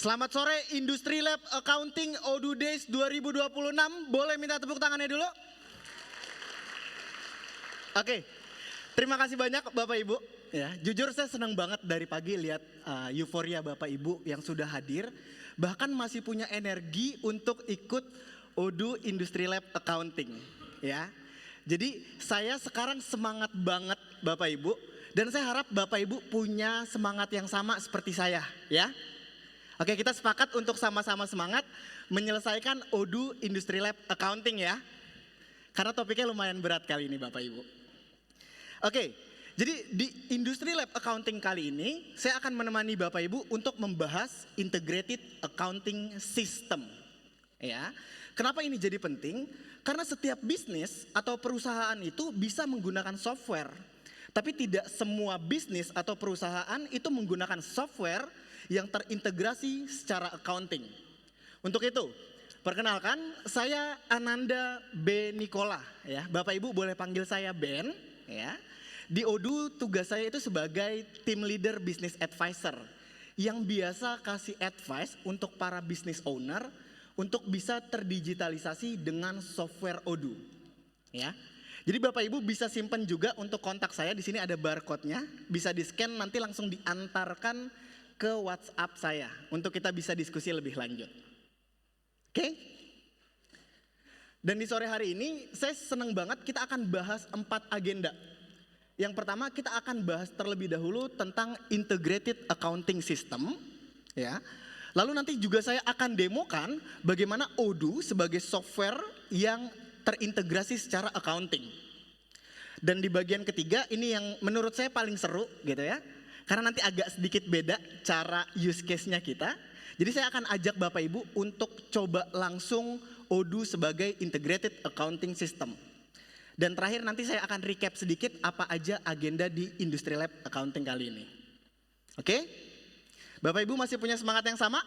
Selamat sore Industri Lab Accounting Odoo Days 2026. Boleh minta tepuk tangannya dulu? Oke, terima kasih banyak Bapak Ibu. Ya, jujur saya senang banget dari pagi lihat euforia Bapak Ibu yang sudah hadir. Bahkan masih punya energi untuk ikut Odoo Industri Lab Accounting. Ya, jadi saya sekarang semangat banget Bapak Ibu. Dan saya harap Bapak Ibu punya semangat yang sama seperti saya. Ya. Oke, kita sepakat untuk sama-sama semangat menyelesaikan Odoo Industri Lab Accounting ya. Karena topiknya lumayan berat kali ini Bapak Ibu. Oke, jadi di Industri Lab Accounting kali ini saya akan menemani Bapak Ibu untuk membahas Integrated Accounting System. Ya. Kenapa ini jadi penting? Karena setiap bisnis atau perusahaan itu bisa menggunakan software. Tapi tidak semua bisnis atau perusahaan itu menggunakan software yang terintegrasi secara accounting. Untuk itu, perkenalkan saya Ananda B. Nikola ya. Bapak Ibu boleh panggil saya Ben ya. Di Odoo tugas saya itu sebagai team leader business advisor yang biasa kasih advice untuk para business owner untuk bisa terdigitalisasi dengan software Odoo. Ya. Jadi Bapak Ibu bisa simpan juga untuk kontak saya, di sini ada barcode-nya, bisa di-scan nanti langsung diantarkan ke WhatsApp saya untuk kita bisa diskusi lebih lanjut. Oke? Dan di sore hari ini saya senang banget kita akan bahas 4 agenda. Yang pertama kita akan bahas terlebih dahulu tentang Integrated Accounting System. Ya. Lalu nanti juga saya akan demokan bagaimana Odoo sebagai software yang terintegrasi secara accounting. Dan di bagian ketiga ini yang menurut saya paling seru gitu ya. Karena nanti agak sedikit beda cara use case-nya kita. Jadi saya akan ajak Bapak Ibu untuk coba langsung Odoo sebagai Integrated Accounting System. Dan terakhir nanti saya akan recap sedikit apa aja agenda di Industri Lab Accounting kali ini. Oke? Bapak Ibu masih punya semangat yang sama?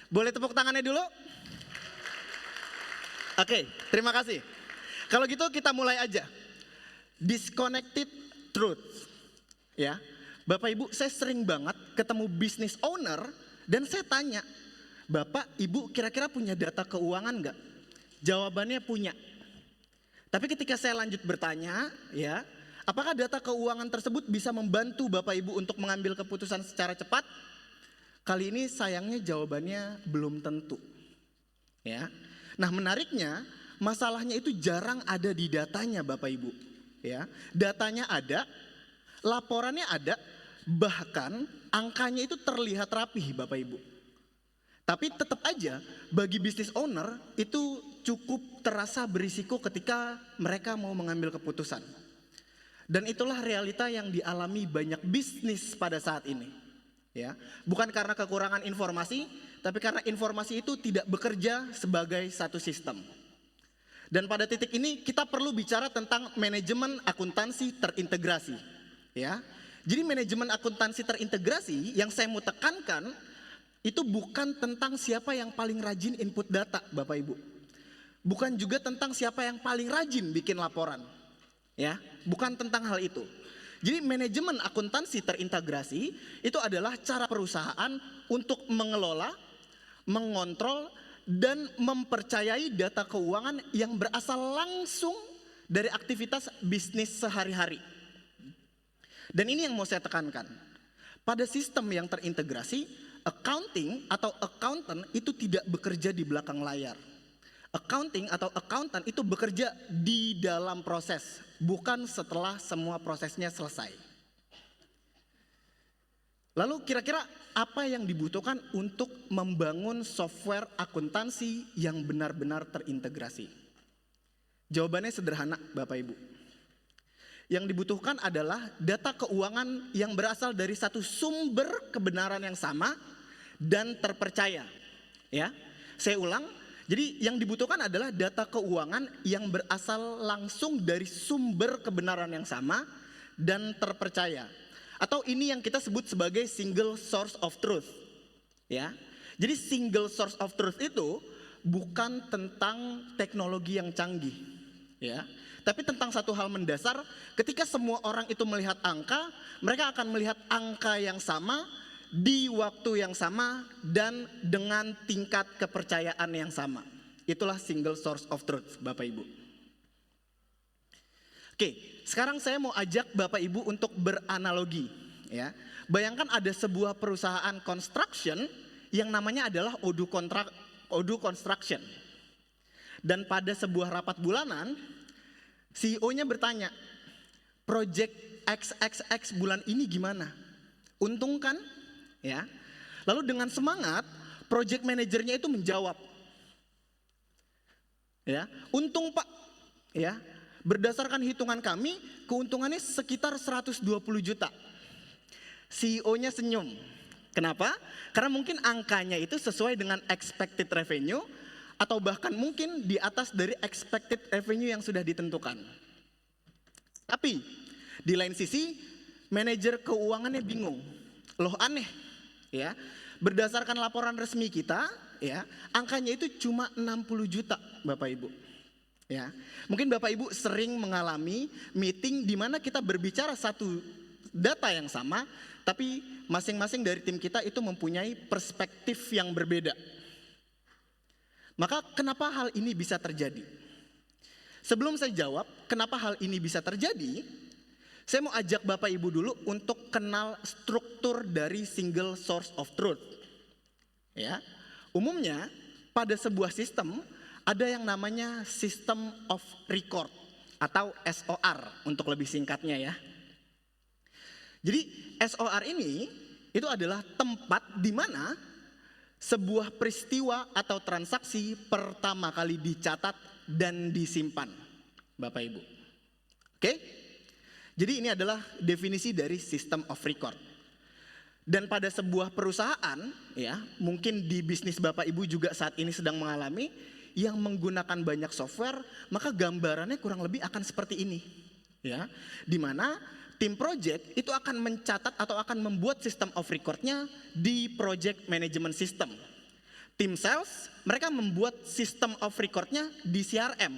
Boleh tepuk tangannya dulu? Oke, terima kasih. Kalau gitu kita mulai aja. Disconnected truth. Ya. Bapak Ibu, saya sering banget ketemu business owner dan saya tanya, Bapak, Ibu kira-kira punya data keuangan nggak? Jawabannya punya. Tapi ketika saya lanjut bertanya, ya, apakah data keuangan tersebut bisa membantu Bapak Ibu untuk mengambil keputusan secara cepat? Kali ini sayangnya jawabannya belum tentu. Ya. Nah, menariknya masalahnya itu jarang ada di datanya Bapak Ibu. Ya. Datanya ada, laporannya ada, bahkan angkanya itu terlihat rapih Bapak Ibu. Tapi tetap aja bagi business owner itu cukup terasa berisiko ketika mereka mau mengambil keputusan. Dan itulah realita yang dialami banyak bisnis pada saat ini. Ya, bukan karena kekurangan informasi, tapi karena informasi itu tidak bekerja sebagai satu sistem. Dan pada titik ini kita perlu bicara tentang manajemen akuntansi terintegrasi. Ya, jadi manajemen akuntansi terintegrasi yang saya mau tekankan itu bukan tentang siapa yang paling rajin input data, Bapak Ibu. Bukan juga tentang siapa yang paling rajin bikin laporan. Ya, bukan tentang hal itu. Jadi manajemen akuntansi terintegrasi itu adalah cara perusahaan untuk mengelola, mengontrol, dan mempercayai data keuangan yang berasal langsung dari aktivitas bisnis sehari-hari. Dan ini yang mau saya tekankan. Pada sistem yang terintegrasi, accounting atau accountant itu tidak bekerja di belakang layar. Accounting atau accountant itu bekerja di dalam proses, bukan setelah semua prosesnya selesai. Lalu kira-kira apa yang dibutuhkan untuk membangun software akuntansi yang benar-benar terintegrasi? Jawabannya sederhana Bapak Ibu. Yang dibutuhkan adalah data keuangan yang berasal dari satu sumber kebenaran yang sama dan terpercaya. Ya, saya ulang. Jadi yang dibutuhkan adalah data keuangan yang berasal langsung dari sumber kebenaran yang sama dan terpercaya. Atau ini yang kita sebut sebagai single source of truth. Ya. Jadi single source of truth itu bukan tentang teknologi yang canggih. Ya. Tapi tentang satu hal mendasar, ketika semua orang itu melihat angka, mereka akan melihat angka yang sama di waktu yang sama, dan dengan tingkat kepercayaan yang sama. Itulah single source of truth, Bapak Ibu. Oke, sekarang saya mau ajak Bapak Ibu untuk beranalogi. Ya. Bayangkan ada sebuah perusahaan construction yang namanya adalah Odu Construction. Dan pada sebuah rapat bulanan, CEO-nya bertanya, project XXX bulan ini gimana? Untung kan? Ya. Lalu dengan semangat, project manajernya itu menjawab, ya, untung Pak. Ya, berdasarkan hitungan kami, keuntungannya sekitar 120 juta. CEO-nya senyum. Kenapa? Karena mungkin angkanya itu sesuai dengan expected revenue, atau bahkan mungkin di atas dari expected revenue yang sudah ditentukan. Tapi di lain sisi, manajer keuangannya bingung. Loh aneh, ya. Berdasarkan laporan resmi kita, ya, angkanya itu cuma 60 juta, Bapak Ibu. Ya. Mungkin Bapak Ibu sering mengalami meeting di mana kita berbicara satu data yang sama, tapi masing-masing dari tim kita itu mempunyai perspektif yang berbeda. Maka kenapa hal ini bisa terjadi? Sebelum saya jawab kenapa hal ini bisa terjadi, saya mau ajak Bapak Ibu dulu untuk kenal struktur dari single source of truth. Ya, umumnya pada sebuah sistem ada yang namanya system of record atau SOR untuk lebih singkatnya ya. Jadi SOR ini itu adalah tempat di mana sebuah peristiwa atau transaksi pertama kali dicatat dan disimpan, Bapak Ibu. Oke? Jadi ini adalah definisi dari system of record. Dan pada sebuah perusahaan, ya, mungkin di bisnis Bapak Ibu juga saat ini sedang mengalami yang menggunakan banyak software, maka gambarannya kurang lebih akan seperti ini, ya, di mana tim project itu akan mencatat atau akan membuat system of record-nya di project management system. Tim sales, mereka membuat system of record-nya di CRM.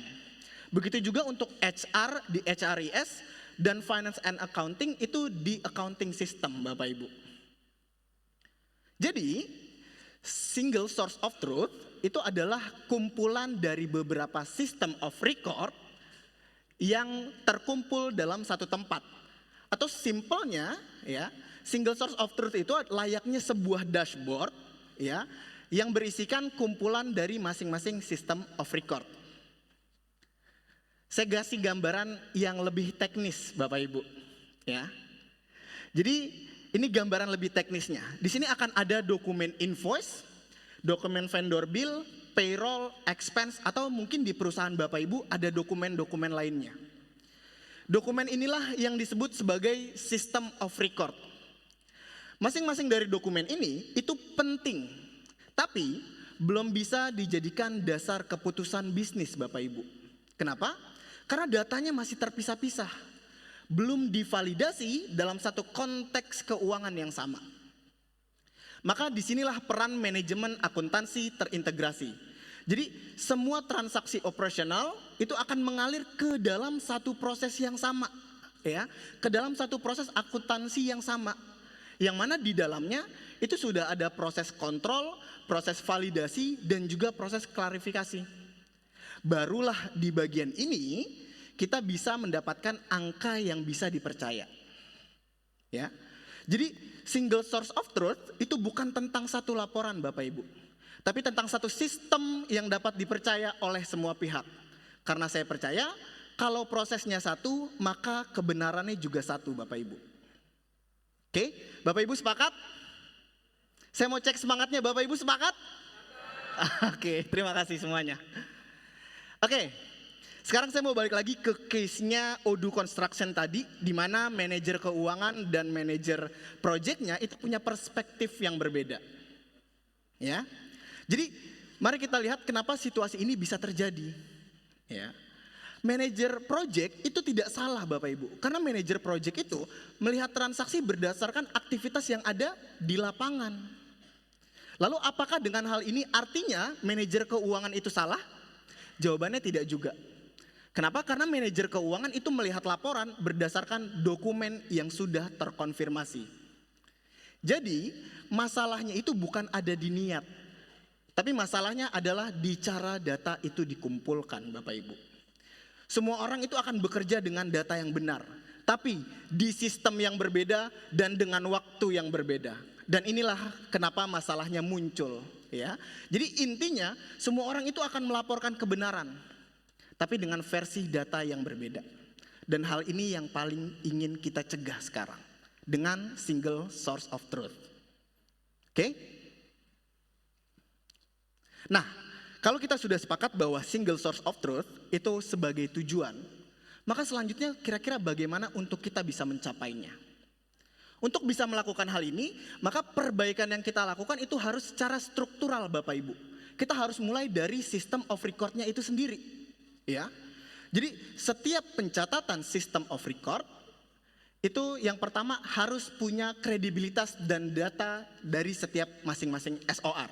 Begitu juga untuk HR di HRIS dan finance and accounting itu di accounting system, Bapak Ibu. Jadi, single source of truth itu adalah kumpulan dari beberapa system of record yang terkumpul dalam satu tempat. Atau simpelnya, ya, single source of truth itu layaknya sebuah dashboard, ya, yang berisikan kumpulan dari masing-masing system of record. Saya kasih gambaran yang lebih teknis, Bapak Ibu, ya. Jadi ini gambaran lebih teknisnya. Di sini akan ada dokumen invoice, dokumen vendor bill, payroll, expense, atau mungkin di perusahaan Bapak Ibu ada dokumen-dokumen lainnya. Dokumen inilah yang disebut sebagai system of record. Masing-masing dari dokumen ini itu penting, tapi belum bisa dijadikan dasar keputusan bisnis, Bapak Ibu. Kenapa? Karena datanya masih terpisah-pisah, belum divalidasi dalam satu konteks keuangan yang sama. Maka disinilah peran manajemen akuntansi terintegrasi. Jadi semua transaksi operasional itu akan mengalir ke dalam satu proses yang sama, ya, ke dalam satu proses akuntansi yang sama, yang mana di dalamnya itu sudah ada proses kontrol, proses validasi, dan juga proses klarifikasi. Barulah di bagian ini kita bisa mendapatkan angka yang bisa dipercaya, ya. Jadi single source of truth itu bukan tentang satu laporan, Bapak Ibu, tapi tentang satu sistem yang dapat dipercaya oleh semua pihak. Karena saya percaya kalau prosesnya satu, maka kebenarannya juga satu, Bapak Ibu. Oke, Bapak Ibu sepakat? Saya mau cek semangatnya, Bapak Ibu sepakat? Oke, terima kasih semuanya. Oke, sekarang saya mau balik lagi ke case-nya Odu Construction tadi, di mana manajer keuangan dan manajer project-nya itu punya perspektif yang berbeda. Ya. Jadi, mari kita lihat kenapa situasi ini bisa terjadi. Ya. Manajer project itu tidak salah, Bapak Ibu, karena manajer project itu melihat transaksi berdasarkan aktivitas yang ada di lapangan. Lalu apakah dengan hal ini artinya manajer keuangan itu salah? Jawabannya tidak juga. Kenapa? Karena manajer keuangan itu melihat laporan berdasarkan dokumen yang sudah terkonfirmasi. Jadi masalahnya itu bukan ada di niat, tapi masalahnya adalah di cara data itu dikumpulkan, Bapak Ibu. Semua orang itu akan bekerja dengan data yang benar, tapi di sistem yang berbeda dan dengan waktu yang berbeda. Dan inilah kenapa masalahnya muncul, ya. Jadi intinya semua orang itu akan melaporkan kebenaran, tapi dengan versi data yang berbeda. Dan hal ini yang paling ingin kita cegah sekarang dengan single source of truth. Oke? Nah, kalau kita sudah sepakat bahwa single source of truth itu sebagai tujuan, maka selanjutnya kira-kira bagaimana untuk kita bisa mencapainya? Untuk bisa melakukan hal ini, maka perbaikan yang kita lakukan itu harus secara struktural, Bapak Ibu. Kita harus mulai dari system of record-nya itu sendiri, ya. Jadi setiap pencatatan system of record itu yang pertama harus punya kredibilitas dan data dari setiap masing-masing SOR,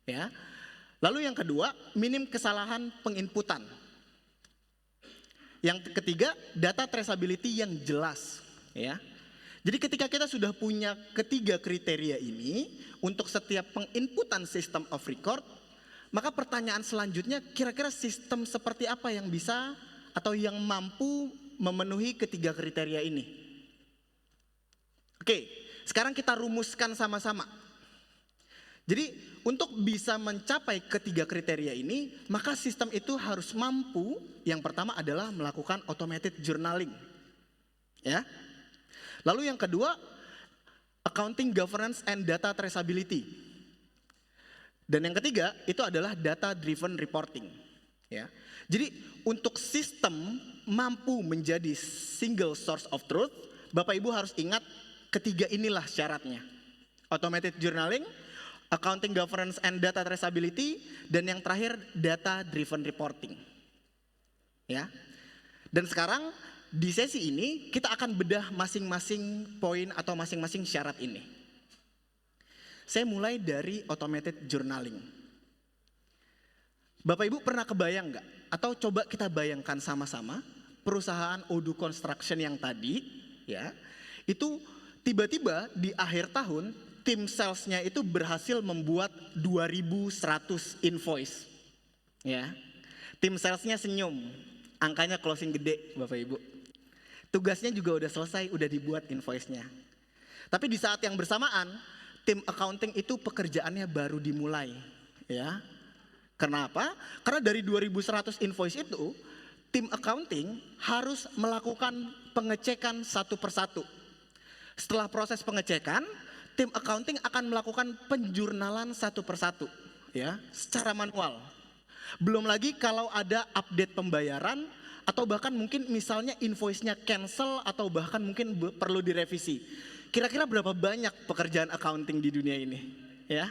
ya. Lalu yang kedua, minim kesalahan penginputan. Yang ketiga, data traceability yang jelas, ya. Jadi ketika kita sudah punya ketiga kriteria ini untuk setiap penginputan system of record, maka pertanyaan selanjutnya kira-kira sistem seperti apa yang bisa atau yang mampu memenuhi ketiga kriteria ini. Oke, sekarang kita rumuskan sama-sama. Jadi untuk bisa mencapai ketiga kriteria ini, maka sistem itu harus mampu, yang pertama adalah melakukan automated journaling. Ya. Lalu yang kedua, accounting governance and data traceability. Dan yang ketiga, itu adalah data driven reporting. Ya. Jadi untuk sistem mampu menjadi single source of truth, Bapak Ibu harus ingat ketiga inilah syaratnya. Automated journaling, accounting governance and data traceability, dan yang terakhir data driven reporting. Ya. Dan sekarang di sesi ini kita akan bedah masing-masing poin atau masing-masing syarat ini. Saya mulai dari automated journaling. Bapak Ibu pernah kebayang nggak? Atau coba kita bayangkan sama-sama perusahaan Odu Construction yang tadi, ya, itu tiba-tiba di akhir tahun tim salesnya itu berhasil membuat 2.100 invoice. Ya. Tim salesnya senyum, angkanya closing gede, Bapak Ibu. Tugasnya juga udah selesai, udah dibuat invoice-nya. Tapi di saat yang bersamaan, tim accounting itu pekerjaannya baru dimulai. Ya. Kenapa? Karena dari 2.100 invoice itu, tim accounting harus melakukan pengecekan satu persatu. Setelah proses pengecekan, tim accounting akan melakukan penjurnalan satu persatu, ya, secara manual. Belum lagi kalau ada update pembayaran atau bahkan mungkin misalnya invoice-nya cancel atau bahkan mungkin perlu direvisi. Kira-kira berapa banyak pekerjaan accounting di dunia ini, ya?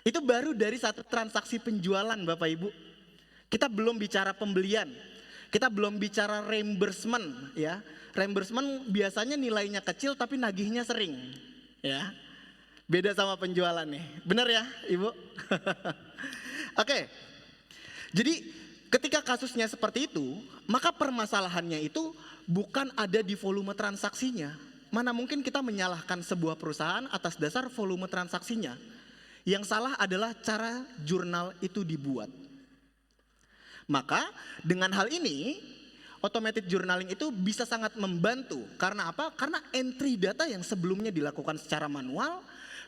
Itu baru dari satu transaksi penjualan, Bapak Ibu. Kita belum bicara pembelian, kita belum bicara reimbursement, ya. Reimbursement biasanya nilainya kecil tapi nagihnya sering. Ya, beda sama penjualan nih, benar ya Ibu? Oke, jadi ketika kasusnya seperti itu, maka permasalahannya itu bukan ada di volume transaksinya. Mana mungkin kita menyalahkan sebuah perusahaan atas dasar volume transaksinya. Yang salah adalah cara jurnal itu dibuat. Maka dengan hal ini, automated journaling itu bisa sangat membantu. Karena apa? Karena entry data yang sebelumnya dilakukan secara manual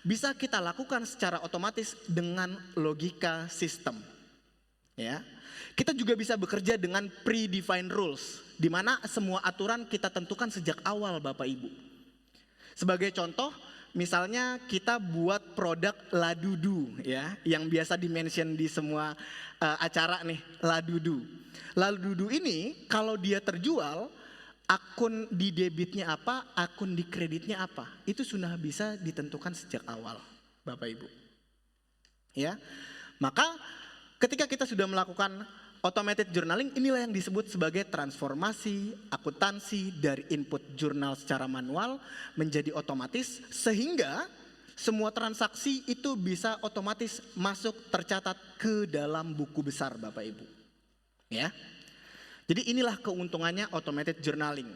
bisa kita lakukan secara otomatis dengan logika sistem. Ya. Kita juga bisa bekerja dengan predefined rules, di mana semua aturan kita tentukan sejak awal, Bapak Ibu. Sebagai contoh, misalnya kita buat produk Ladudu, ya, yang biasa di-mention di semua acara nih, Ladudu. Ladudu ini kalau dia terjual, akun di debitnya apa, akun di kreditnya apa, itu sudah bisa ditentukan sejak awal, Bapak Ibu. Ya, maka ketika kita sudah melakukan automated journaling, inilah yang disebut sebagai transformasi akuntansi dari input jurnal secara manual menjadi otomatis, sehingga semua transaksi itu bisa otomatis masuk tercatat ke dalam buku besar, Bapak Ibu. Ya. Jadi inilah keuntungannya automated journaling.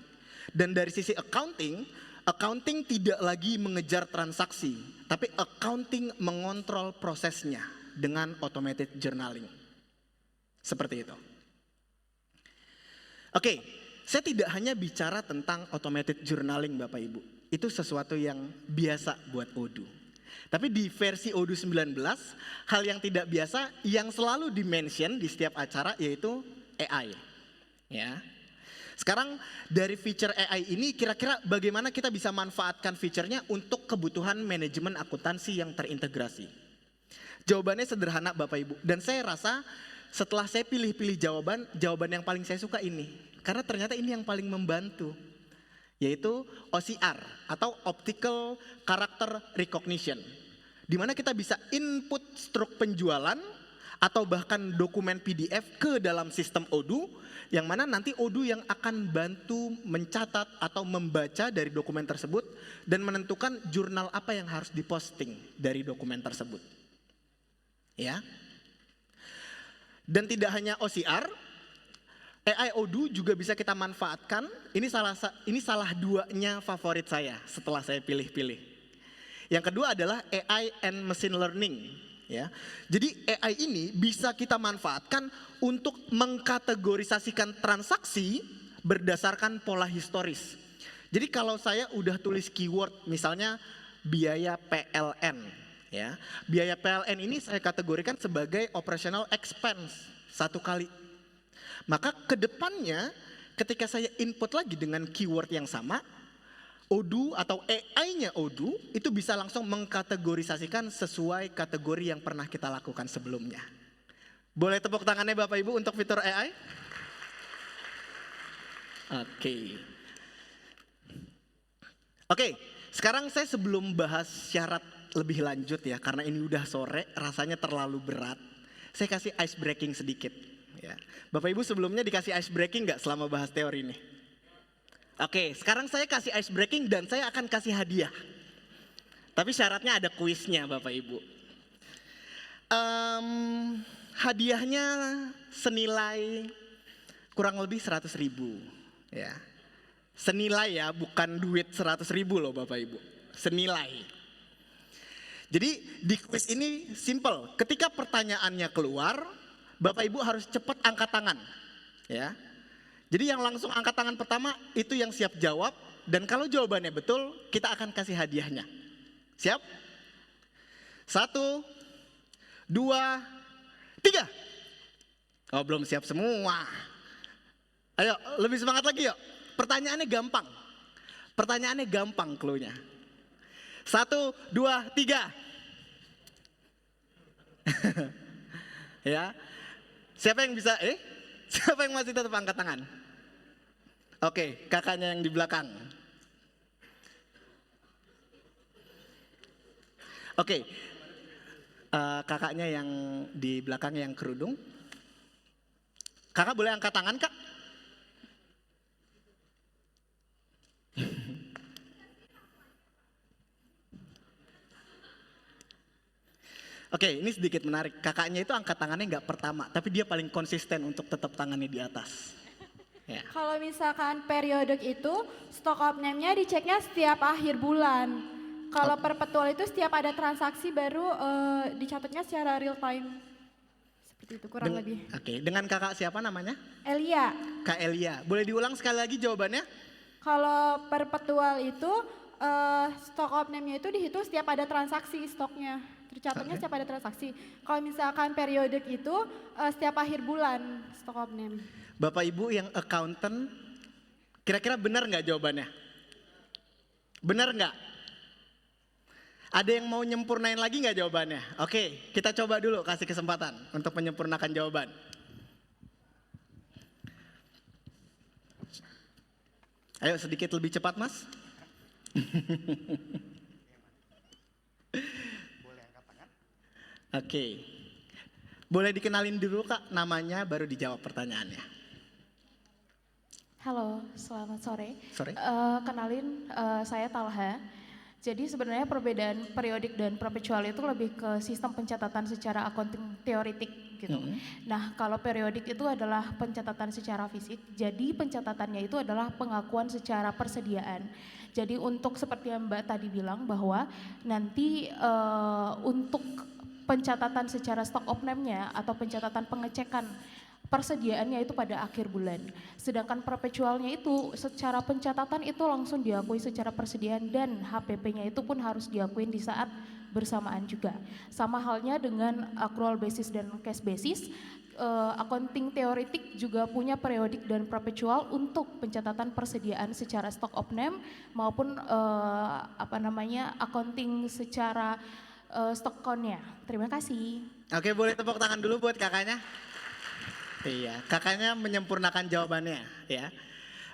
Dan dari sisi accounting, Accounting tidak lagi mengejar transaksi, tapi accounting mengontrol prosesnya dengan automated journaling. Seperti itu. Oke, saya tidak hanya bicara tentang automated journaling Bapak Ibu. Itu sesuatu yang biasa buat Odoo. Tapi di versi Odoo 19, hal yang tidak biasa yang selalu di-mention di setiap acara yaitu AI. Ya. Sekarang dari feature AI ini kira-kira bagaimana kita bisa manfaatkan fiturnya untuk kebutuhan manajemen akuntansi yang terintegrasi? Jawabannya sederhana Bapak Ibu. Dan saya rasa setelah saya pilih-pilih jawaban yang paling saya suka ini. Karena ternyata ini yang paling membantu. Yaitu OCR atau Optical Character Recognition. Di mana kita bisa input struk penjualan atau bahkan dokumen PDF ke dalam sistem Odoo, yang mana nanti Odoo yang akan bantu mencatat atau membaca dari dokumen tersebut dan menentukan jurnal apa yang harus diposting dari dokumen tersebut. Ya. Dan tidak hanya OCR, AI Odoo juga bisa kita manfaatkan. Ini salah duanya favorit saya setelah saya pilih-pilih. Yang kedua adalah AI and Machine Learning. Ya. Jadi AI ini bisa kita manfaatkan untuk mengkategorisasikan transaksi berdasarkan pola historis. Jadi kalau saya udah tulis keyword misalnya biaya PLN, ya, biaya PLN ini saya kategorikan sebagai operational expense satu kali. Maka kedepannya ketika saya input lagi dengan keyword yang sama, Odoo atau AI-nya Odoo itu bisa langsung mengkategorisasikan sesuai kategori yang pernah kita lakukan sebelumnya. Boleh tepuk tangannya Bapak Ibu untuk fitur AI? Oke, sekarang saya sebelum bahas syarat lebih lanjut ya, karena ini udah sore, rasanya terlalu berat. Saya kasih ice breaking sedikit. Ya. Bapak Ibu sebelumnya dikasih ice breaking nggak selama bahas teori ini? Oke, sekarang saya kasih ice breaking dan saya akan kasih hadiah. Tapi syaratnya ada kuisnya Bapak Ibu. Hadiahnya senilai kurang lebih 100.000. Ya. Senilai ya, bukan duit 100.000 loh Bapak Ibu. Senilai. Jadi di kuis ini simple. Ketika pertanyaannya keluar, Bapak Ibu harus cepat angkat tangan. Ya. Jadi yang langsung angkat tangan pertama itu yang siap jawab. Dan kalau jawabannya betul, kita akan kasih hadiahnya. Siap? 1, 2, 3. Oh belum siap semua. Ayo lebih semangat lagi yuk. Pertanyaannya gampang. Pertanyaannya gampang clue-nya. 1, 2, 3. Ya. Siapa yang bisa Siapa yang masih tetap angkat tangan? Oke, kakaknya yang di belakang. Oke, kakaknya yang di belakang yang kerudung. Kakak boleh angkat tangan kak? Oke, ini sedikit menarik. Kakaknya itu angkat tangannya nggak pertama, tapi dia paling konsisten untuk tetap tangannya di atas. Ya. Kalau misalkan periodik itu stock of name-nya diceknya setiap akhir bulan. Kalau perpetual itu setiap ada transaksi baru dicatatnya secara real time. Seperti itu kurang lebih. Oke, dengan kakak siapa namanya? Elia. Kak Elia. Boleh diulang sekali lagi jawabannya? Kalau perpetual itu stock of name-nya itu dihitung setiap ada transaksi stoknya. Tercatatnya setiap ada transaksi. Kalau misalkan periodik itu setiap akhir bulan stock of name. Bapak Ibu yang accountant, kira-kira benar nggak jawabannya? Benar nggak? Ada yang mau nyempurnain lagi nggak jawabannya? Oke, kita coba dulu kasih kesempatan untuk menyempurnakan jawaban. Ayo sedikit lebih cepat mas. Oke, boleh dikenalin dulu kak namanya baru dijawab pertanyaannya. Halo, selamat sore. Sore. Kenalin, saya Talha. Jadi sebenarnya perbedaan periodik dan perpetual itu lebih ke sistem pencatatan secara accounting teoretik gitu. Nah, kalau periodik itu adalah pencatatan secara fisik. Jadi pencatatannya itu adalah pengakuan secara persediaan. Jadi untuk seperti yang Mbak tadi bilang bahwa nanti untuk pencatatan secara stock of name-nya atau pencatatan pengecekan persediaannya itu pada akhir bulan. Sedangkan perpetualnya itu secara pencatatan itu langsung diakui secara persediaan dan HPP-nya itu pun harus diakui di saat bersamaan juga. Sama halnya dengan accrual basis dan cash basis, accounting teoretik juga punya periodik dan perpetual untuk pencatatan persediaan secara stock of name maupun accounting secara stock count-nya. Terima kasih. Oke, boleh tepuk tangan dulu buat kakaknya. Iya, kakaknya menyempurnakan jawabannya ya.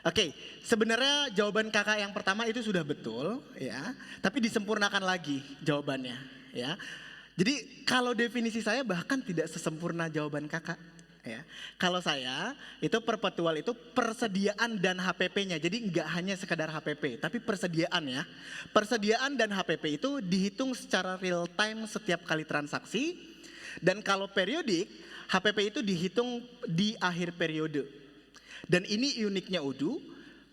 Oke, sebenarnya jawaban kakak yang pertama itu sudah betul ya, tapi disempurnakan lagi jawabannya ya. Jadi kalau definisi saya bahkan tidak sesempurna jawaban kakak ya. Kalau saya itu perpetual itu persediaan dan HPP-nya. Jadi nggak hanya sekedar HPP, tapi persediaan ya. Persediaan dan HPP itu dihitung secara real time setiap kali transaksi. Dan kalau periodik, HPP itu dihitung di akhir periode. Dan ini uniknya Udu,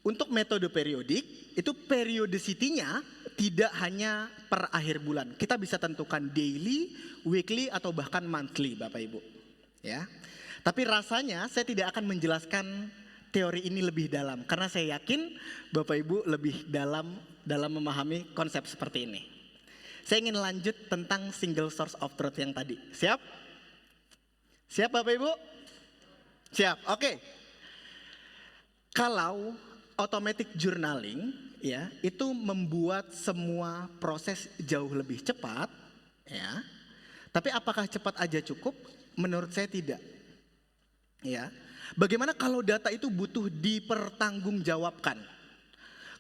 untuk metode periodik itu periodicity-nya tidak hanya per akhir bulan. Kita bisa tentukan daily, weekly atau bahkan monthly Bapak Ibu. Ya. Tapi rasanya saya tidak akan menjelaskan teori ini lebih dalam karena saya yakin Bapak Ibu lebih dalam memahami konsep seperti ini. Saya ingin lanjut tentang single source of truth yang tadi. Siap? Siap Bapak Ibu? Siap, oke. Kalau automatic journaling ya, itu membuat semua proses jauh lebih cepat ya. Tapi apakah cepat aja cukup? Menurut saya tidak. Ya. Bagaimana kalau data itu butuh dipertanggungjawabkan?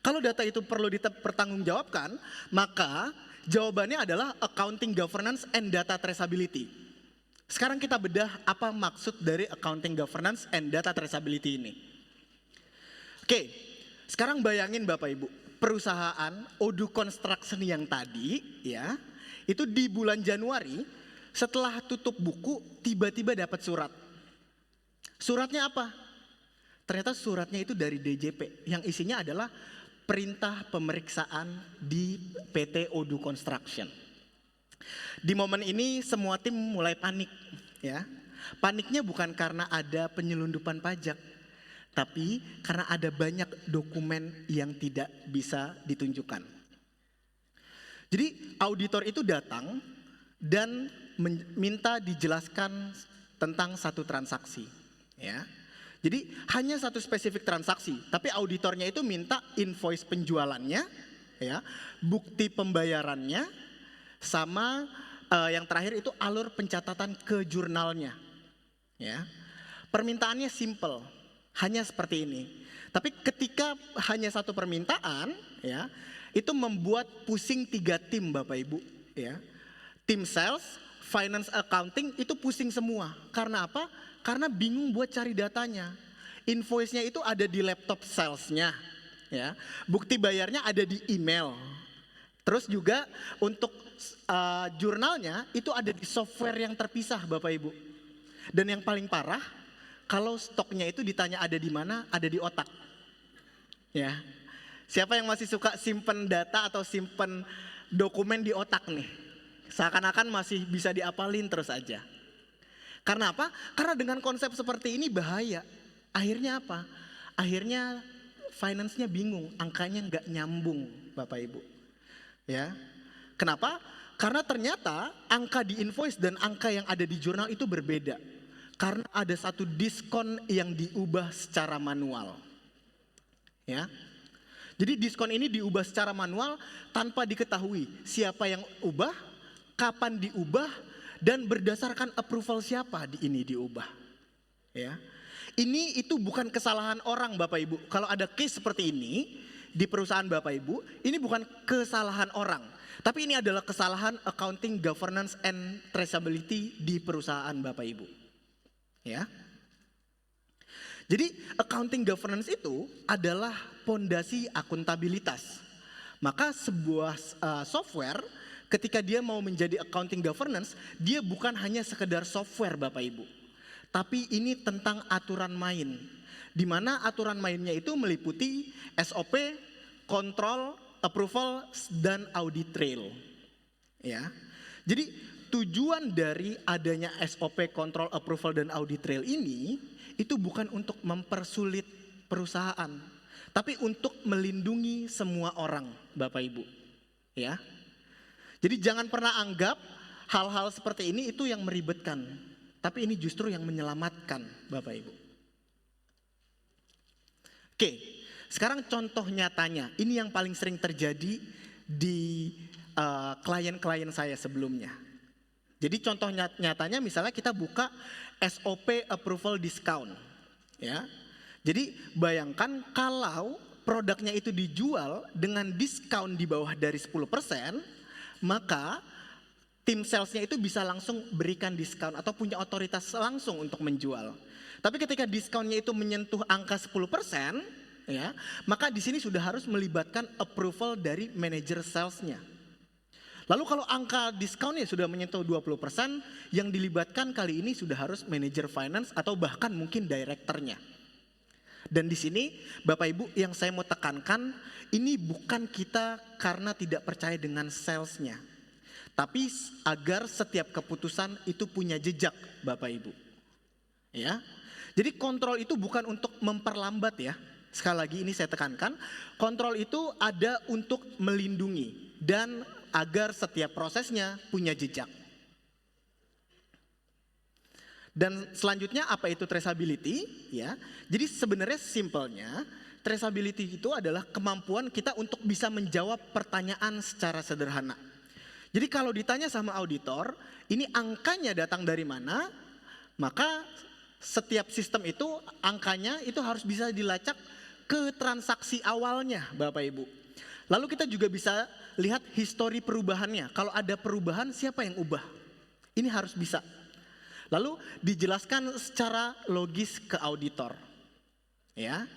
Kalau data itu perlu dipertanggungjawabkan, maka jawabannya adalah accounting governance and data traceability. Sekarang kita bedah apa maksud dari accounting governance and data traceability ini. Oke, sekarang bayangin Bapak Ibu, perusahaan Odu Construction yang tadi ya, itu di bulan Januari setelah tutup buku tiba-tiba dapat surat. Suratnya apa? Ternyata suratnya itu dari DJP yang isinya adalah perintah pemeriksaan di PT Odu Construction. Di momen ini semua tim mulai panik ya. Paniknya bukan karena ada penyelundupan pajak, tapi karena ada banyak dokumen yang tidak bisa ditunjukkan. Jadi auditor itu datang dan minta dijelaskan tentang satu transaksi ya. Jadi hanya satu spesifik transaksi, tapi auditornya itu minta invoice penjualannya ya, bukti pembayarannya, sama yang terakhir itu alur pencatatan ke jurnalnya. Ya. Permintaannya simple, hanya seperti ini. Tapi ketika hanya satu permintaan, ya, itu membuat pusing 3 tim Bapak Ibu. Ya. Tim sales, finance accounting itu pusing semua. Karena apa? Karena bingung buat cari datanya. Invoice-nya itu ada di laptop salesnya. Ya. Bukti bayarnya ada di email. Terus juga untuk jurnalnya itu ada di software yang terpisah Bapak Ibu. Dan yang paling parah, kalau stoknya itu ditanya ada di mana, ada di otak. Ya, siapa yang masih suka simpen data atau simpen dokumen di otak nih? Seakan-akan masih bisa diapalin terus aja. Karena apa? Karena dengan konsep seperti ini bahaya. Akhirnya apa? Akhirnya finance-nya bingung, angkanya nggak nyambung Bapak Ibu. Ya, kenapa? Karena ternyata angka di invoice dan angka yang ada di jurnal itu berbeda. Karena ada satu diskon yang diubah secara manual. Ya, jadi diskon ini diubah secara manual tanpa diketahui siapa yang ubah, kapan diubah, dan berdasarkan approval siapa ini diubah. Ya, ini itu bukan kesalahan orang Bapak Ibu. Kalau ada case seperti ini di perusahaan Bapak Ibu, ini bukan kesalahan orang, tapi ini adalah kesalahan accounting governance and traceability di perusahaan Bapak Ibu. Ya. Jadi accounting governance itu adalah pondasi akuntabilitas. Maka sebuah software ketika dia mau menjadi accounting governance, dia bukan hanya sekedar software Bapak Ibu. Tapi ini tentang aturan main. Di mana aturan mainnya itu meliputi SOP, control, approval, dan audit trail. Ya. Jadi tujuan dari adanya SOP, control, approval, dan audit trail ini itu bukan untuk mempersulit perusahaan, tapi untuk melindungi semua orang, Bapak Ibu. Ya. Jadi jangan pernah anggap hal-hal seperti ini itu yang meribetkan, tapi ini justru yang menyelamatkan, Bapak Ibu. Oke, sekarang contoh nyatanya, ini yang paling sering terjadi di klien-klien saya sebelumnya. Jadi contoh nyatanya misalnya kita buka SOP approval discount. Ya. Jadi bayangkan kalau produknya itu dijual dengan diskon di bawah dari 10%, maka tim salesnya itu bisa langsung berikan diskon atau punya otoritas langsung untuk menjual. Tapi ketika diskonnya itu menyentuh angka 10%, ya, maka di sini sudah harus melibatkan approval dari manajer salesnya. Lalu kalau angka diskonnya sudah menyentuh 20%, yang dilibatkan kali ini sudah harus manajer finance atau bahkan mungkin direkturnya. Dan di sini Bapak Ibu yang saya mau tekankan, ini bukan kita karena tidak percaya dengan salesnya, tapi agar setiap keputusan itu punya jejak, Bapak Ibu. Ya. Jadi kontrol itu bukan untuk memperlambat ya. Sekali lagi ini saya tekankan, kontrol itu ada untuk melindungi dan agar setiap prosesnya punya jejak. Dan selanjutnya apa itu traceability? Ya, jadi sebenarnya simpelnya traceability itu adalah kemampuan kita untuk bisa menjawab pertanyaan secara sederhana. Jadi kalau ditanya sama auditor, ini angkanya datang dari mana? Maka setiap sistem itu angkanya itu harus bisa dilacak ke transaksi awalnya, Bapak Ibu. Lalu kita juga bisa lihat histori perubahannya. Kalau ada perubahan, siapa yang ubah? Ini harus bisa. Lalu dijelaskan secara logis ke auditor. Ya.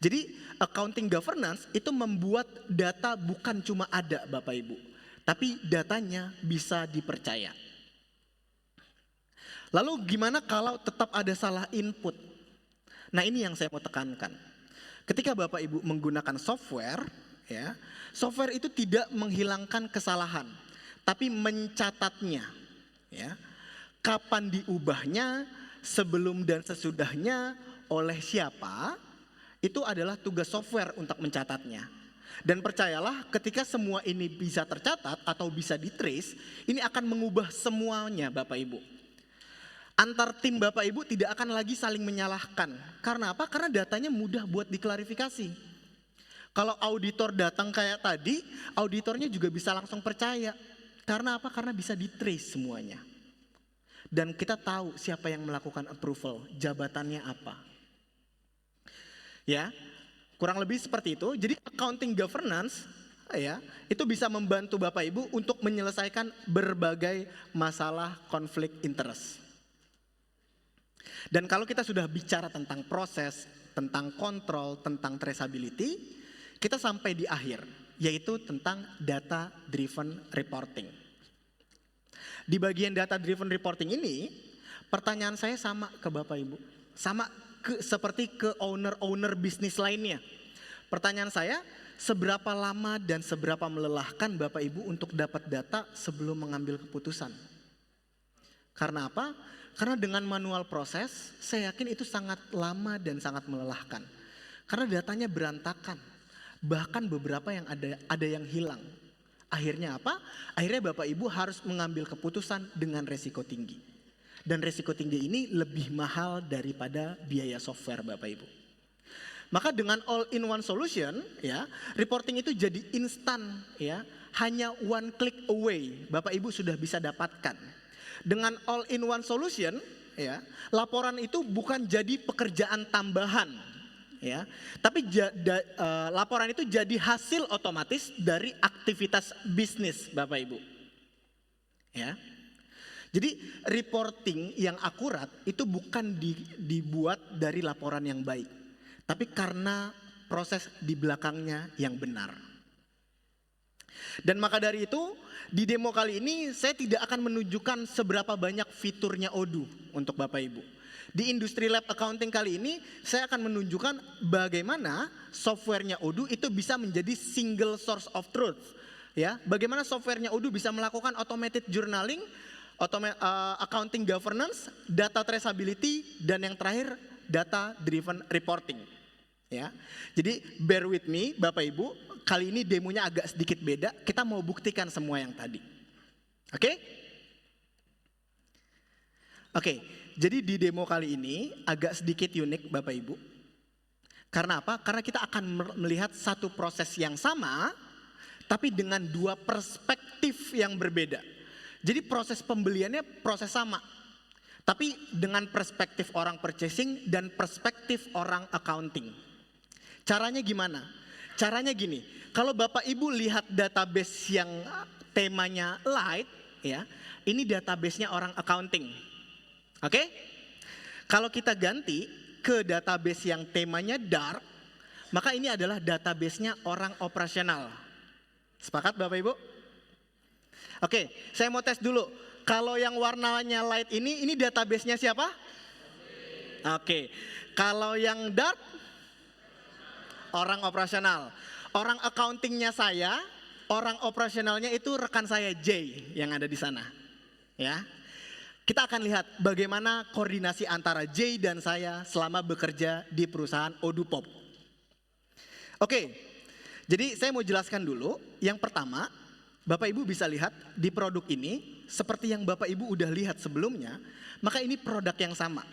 Jadi accounting governance itu membuat data bukan cuma ada, Bapak Ibu, tapi datanya bisa dipercaya. Lalu gimana kalau tetap ada salah input? Nah, ini yang saya mau tekankan. Ketika Bapak Ibu menggunakan software, ya, software itu tidak menghilangkan kesalahan, tapi mencatatnya. Ya. Kapan diubahnya, sebelum dan sesudahnya, oleh siapa, itu adalah tugas software untuk mencatatnya. Dan percayalah ketika semua ini bisa tercatat atau bisa ditrace, ini akan mengubah semuanya Bapak Ibu. Antar tim Bapak Ibu tidak akan lagi saling menyalahkan. Karena apa? Karena datanya mudah buat diklarifikasi. Kalau auditor datang kayak tadi, auditornya juga bisa langsung percaya. Karena apa? Karena bisa ditrace semuanya. Dan kita tahu siapa yang melakukan approval, jabatannya apa. Ya, kurang lebih seperti itu. Jadi accounting governance ya, itu bisa membantu Bapak Ibu untuk menyelesaikan berbagai masalah konflik interest. Dan kalau kita sudah bicara tentang proses, tentang kontrol, tentang traceability, kita sampai di akhir, yaitu tentang data driven reporting. Di bagian data driven reporting ini, pertanyaan saya sama ke Bapak Ibu, sama seperti ke owner bisnis lainnya. Pertanyaan saya, seberapa lama dan seberapa melelahkan Bapak Ibu untuk dapat data sebelum mengambil keputusan? Karena apa? Karena dengan manual proses, saya yakin itu sangat lama dan sangat melelahkan. Karena datanya berantakan, bahkan beberapa yang ada yang hilang. Akhirnya apa? Akhirnya Bapak Ibu harus mengambil keputusan dengan resiko tinggi. Dan resiko tinggi ini lebih mahal daripada biaya software Bapak Ibu. Maka dengan all-in-one solution, ya, reporting itu jadi instan, ya, hanya one click away, Bapak Ibu sudah bisa dapatkan. Dengan all-in-one solution, ya, laporan itu bukan jadi pekerjaan tambahan, ya, tapi laporan itu jadi hasil otomatis dari aktivitas bisnis Bapak Ibu. Ya. Jadi reporting yang akurat itu bukan dibuat dari laporan yang baik, tapi karena proses di belakangnya yang benar. Dan maka dari itu di demo kali ini saya tidak akan menunjukkan seberapa banyak fiturnya Odoo untuk Bapak Ibu. Di industri lab accounting kali ini, saya akan menunjukkan bagaimana softwarenya Odoo itu bisa menjadi single source of truth. Ya, bagaimana softwarenya Odoo bisa melakukan automated journaling, accounting governance, data traceability, dan yang terakhir data driven reporting. Ya, jadi bear with me, Bapak Ibu. Kali ini demonya agak sedikit beda. Kita mau buktikan semua yang tadi. Oke? Oke, jadi di demo kali ini agak sedikit unik Bapak Ibu. Karena apa? Karena kita akan melihat satu proses yang sama, tapi dengan dua perspektif yang berbeda. Jadi proses pembeliannya proses sama, tapi dengan perspektif orang purchasing dan perspektif orang accounting. Caranya gimana? Caranya gini, kalau Bapak Ibu lihat database yang temanya light, ya, ini database-nya orang accounting. Oke? Kalau kita ganti ke database yang temanya dark, maka ini adalah database-nya orang operasional. Sepakat Bapak Ibu? Oke, saya mau tes dulu. Kalau yang warnanya light ini database-nya siapa? Oke. Kalau yang dark, orang operasional. Orang accounting-nya saya, orang operasionalnya itu rekan saya J yang ada di sana. Ya. Kita akan lihat bagaimana koordinasi antara J dan saya selama bekerja di perusahaan Odoo Pop. Oke, jadi saya mau jelaskan dulu. Yang pertama, Bapak Ibu bisa lihat di produk ini, seperti yang Bapak Ibu udah lihat sebelumnya, maka ini produk yang sama.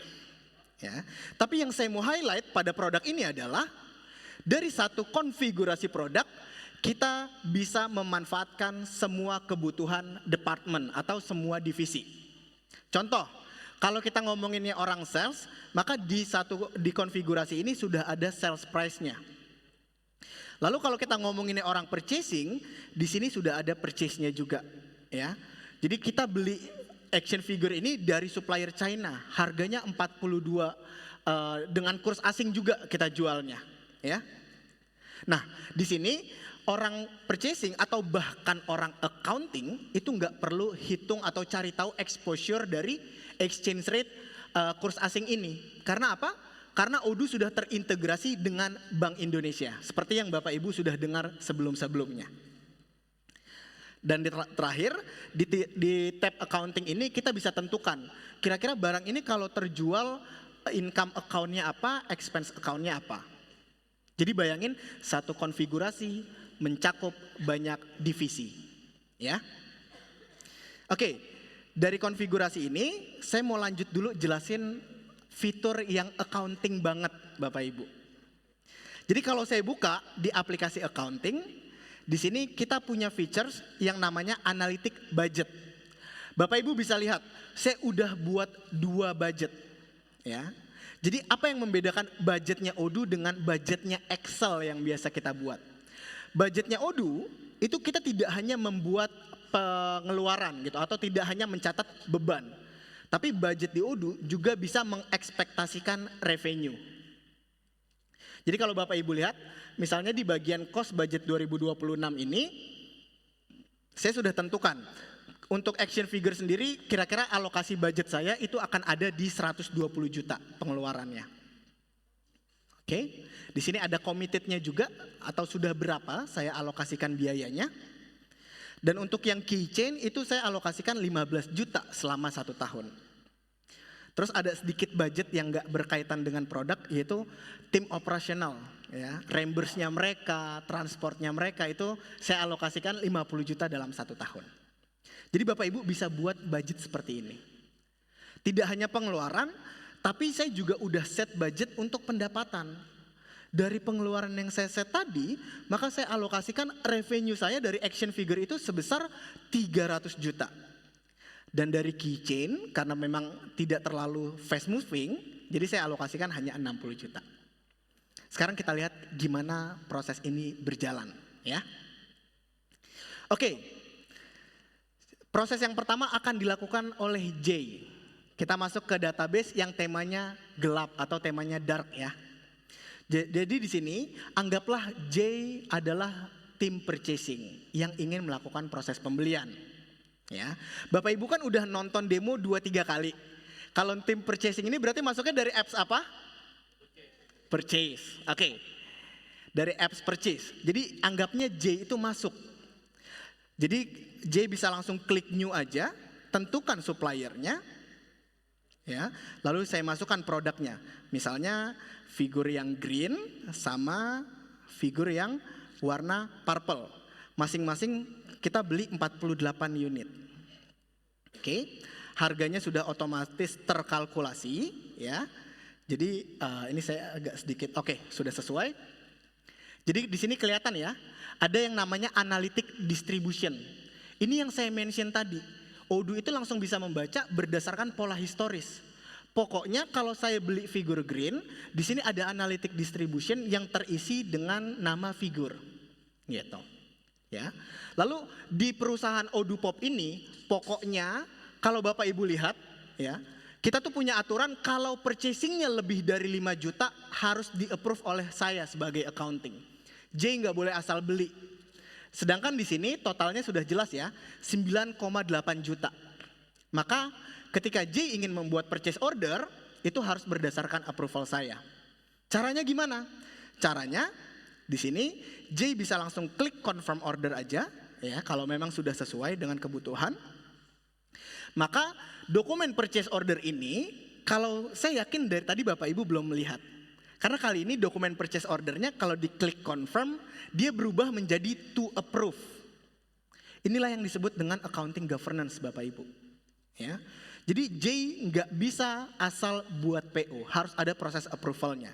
Ya. Tapi yang saya mau highlight pada produk ini adalah, dari satu konfigurasi produk, kita bisa memanfaatkan semua kebutuhan departemen atau semua divisi. Contoh, kalau kita ngomonginnya orang sales, maka di konfigurasi ini sudah ada sales price-nya. Lalu kalau kita ngomonginnya orang purchasing, di sini sudah ada purchase-nya juga, ya. Jadi kita beli action figure ini dari supplier China, harganya 42 dengan kurs asing juga kita jualnya, ya. Nah, di sini orang purchasing atau bahkan orang accounting itu nggak perlu hitung atau cari tahu exposure dari exchange rate kurs asing ini. Karena apa? Karena Odoo sudah terintegrasi dengan Bank Indonesia. Seperti yang Bapak Ibu sudah dengar sebelum-sebelumnya. Dan terakhir di tab accounting ini kita bisa tentukan kira-kira barang ini kalau terjual income account-nya apa, expense account-nya apa. Jadi bayangin satu konfigurasi mencakup banyak divisi, ya. Oke, dari konfigurasi ini saya mau lanjut dulu jelasin fitur yang accounting banget Bapak Ibu. Jadi kalau saya buka di aplikasi accounting, di sini kita punya features yang namanya analytic budget. Bapak Ibu bisa lihat, saya udah buat 2 budget, ya. Jadi apa yang membedakan budgetnya Odoo dengan budgetnya Excel yang biasa kita buat? Budgetnya Odoo itu kita tidak hanya membuat pengeluaran gitu atau tidak hanya mencatat beban. Tapi budget di Odoo juga bisa mengekspektasikan revenue. Jadi kalau Bapak Ibu lihat, misalnya di bagian cost budget 2026 ini, saya sudah tentukan untuk action figure sendiri kira-kira alokasi budget saya itu akan ada di 120 juta pengeluarannya. Oke, di sini ada committed-nya juga atau sudah berapa saya alokasikan biayanya. Dan untuk yang keychain itu saya alokasikan 15 juta selama 1 tahun. Terus ada sedikit budget yang nggak berkaitan dengan produk yaitu tim operasional, ya, reimburse-nya mereka, transportnya mereka itu saya alokasikan 50 juta dalam 1 tahun. Jadi Bapak Ibu bisa buat budget seperti ini. Tidak hanya pengeluaran, tapi saya juga udah set budget untuk pendapatan. Dari pengeluaran yang saya set tadi, maka saya alokasikan revenue saya dari action figure itu sebesar 300 juta. Dan dari keychain, karena memang tidak terlalu fast moving, jadi saya alokasikan hanya 60 juta. Sekarang kita lihat gimana proses ini berjalan, ya. Oke. Proses yang pertama akan dilakukan oleh J. Kita masuk ke database yang temanya gelap atau temanya dark, ya. Jadi di sini anggaplah J adalah tim purchasing yang ingin melakukan proses pembelian. Ya, Bapak Ibu kan udah nonton demo 2-3 kali. Kalau tim purchasing ini berarti masuknya dari apps apa? Purchase. Oke. Dari apps purchase. Jadi anggapnya J itu masuk. Jadi J bisa langsung klik new aja, tentukan suppliernya, ya. Lalu saya masukkan produknya. Misalnya figur yang green sama figur yang warna purple. Masing-masing kita beli 48 unit. Oke. Harganya sudah otomatis terkalkulasi, ya. Jadi ini saya agak sedikit, oke, sudah sesuai. Jadi di sini kelihatan ya, ada yang namanya analytic distribution. Ini yang saya mention tadi. Odoo itu langsung bisa membaca berdasarkan pola historis. Pokoknya kalau saya beli figur green, di sini ada analytic distribution yang terisi dengan nama figur. Gitu. Ya. Lalu di perusahaan Odoo Pop ini, pokoknya kalau Bapak Ibu lihat, ya, kita tuh punya aturan kalau purchasingnya lebih dari 5 juta harus di-approve oleh saya sebagai accounting. J nggak boleh asal beli. Sedangkan di sini totalnya sudah jelas ya, 9,8 juta. Maka ketika J ingin membuat purchase order, itu harus berdasarkan approval saya. Caranya gimana? Caranya di sini J bisa langsung klik confirm order aja, ya, kalau memang sudah sesuai dengan kebutuhan. Maka dokumen purchase order ini, kalau saya yakin dari tadi Bapak Ibu belum melihat. Karena kali ini dokumen purchase ordernya kalau diklik confirm, dia berubah menjadi to approve. Inilah yang disebut dengan accounting governance Bapak Ibu. Ya. Jadi J nggak bisa asal buat PO, harus ada proses approvalnya.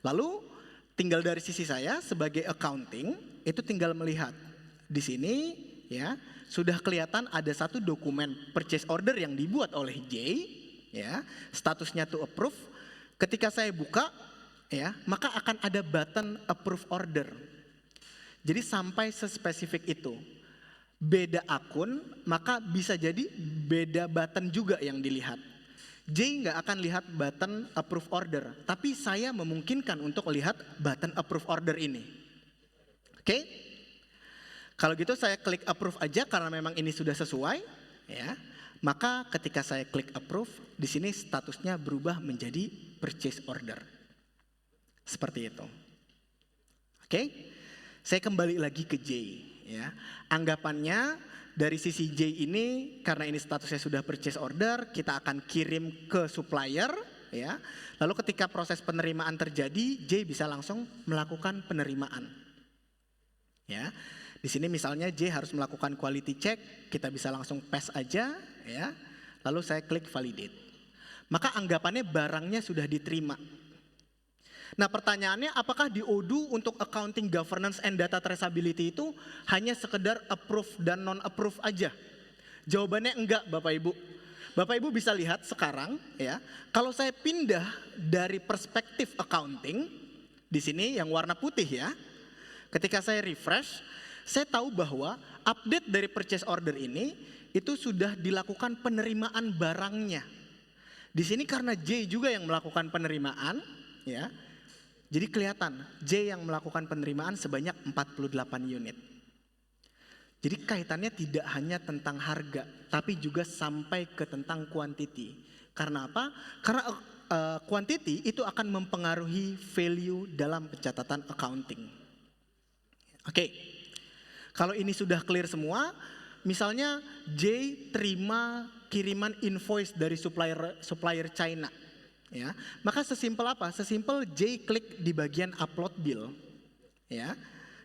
Lalu tinggal dari sisi saya sebagai accounting, itu tinggal melihat. Di sini ya sudah kelihatan ada satu dokumen purchase order yang dibuat oleh J, ya, statusnya to approve. Ketika saya buka, ya, maka akan ada button approve order. Jadi sampai sespesifik itu. Beda akun, maka bisa jadi beda button juga yang dilihat. J nggak akan lihat button approve order, tapi saya memungkinkan untuk lihat button approve order ini. Oke? Kalau gitu saya klik approve aja karena memang ini sudah sesuai, ya. Maka ketika saya klik approve, di sini statusnya berubah menjadi purchase order. Seperti itu. Oke? Saya kembali lagi ke J, ya. Anggapannya dari sisi J ini karena ini statusnya sudah purchase order, kita akan kirim ke supplier, ya. Lalu ketika proses penerimaan terjadi, J bisa langsung melakukan penerimaan. Ya. Di sini misalnya J harus melakukan quality check, kita bisa langsung pass aja, ya. Lalu saya klik validate. Maka anggapannya barangnya sudah diterima. Nah pertanyaannya, apakah di Odoo untuk accounting governance and data traceability itu hanya sekedar approve dan non-approve aja? Jawabannya enggak Bapak Ibu. Bapak Ibu bisa lihat sekarang, ya, kalau saya pindah dari perspektif accounting, di sini yang warna putih ya, ketika saya refresh, saya tahu bahwa update dari purchase order ini itu sudah dilakukan penerimaan barangnya. Di sini karena J juga yang melakukan penerimaan, ya. Jadi kelihatan J yang melakukan penerimaan sebanyak 48 unit. Jadi kaitannya tidak hanya tentang harga, tapi juga sampai ke tentang quantity. Karena apa? Karena quantity itu akan mempengaruhi value dalam pencatatan accounting. Oke, kalau ini sudah clear semua, misalnya J terima kiriman invoice dari supplier China. Ya, maka sesimpel apa? Sesimpel J klik di bagian upload bill. Ya,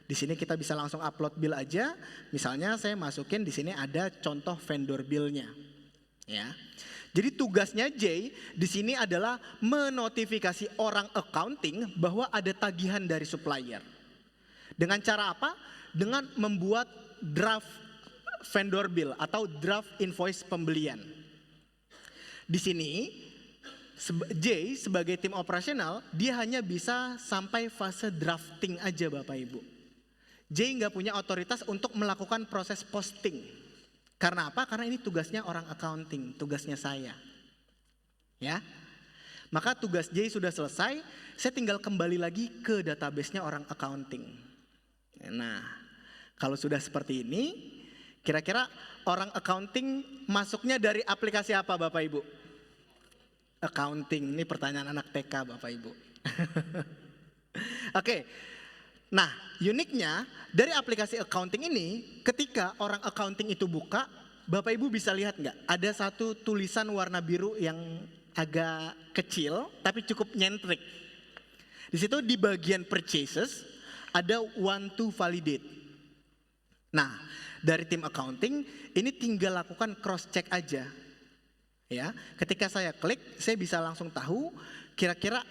di sini kita bisa langsung upload bill aja. Misalnya saya masukin di sini ada contoh vendor billnya. Ya, jadi tugasnya J di sini adalah menotifikasi orang accounting bahwa ada tagihan dari supplier. Dengan cara apa? Dengan membuat draft vendor bill atau draft invoice pembelian. Di sini J sebagai tim operasional, dia hanya bisa sampai fase drafting aja Bapak Ibu. J nggak punya otoritas untuk melakukan proses posting. Karena apa? Karena ini tugasnya orang accounting, tugasnya saya. Ya, maka tugas J sudah selesai, saya tinggal kembali lagi ke database-nya orang accounting. Nah, kalau sudah seperti ini, kira-kira orang accounting masuknya dari aplikasi apa Bapak Ibu? accounting? Ini pertanyaan anak TK Bapak Ibu. Oke, nah uniknya dari aplikasi accounting ini, ketika orang accounting itu buka, Bapak Ibu bisa lihat nggak? Ada satu tulisan warna biru yang agak kecil tapi cukup nyentrik. Di situ di bagian purchases ada want to validate. Nah, dari tim accounting ini tinggal lakukan cross check aja. Ya, ketika saya klik, saya bisa langsung tahu kira-kira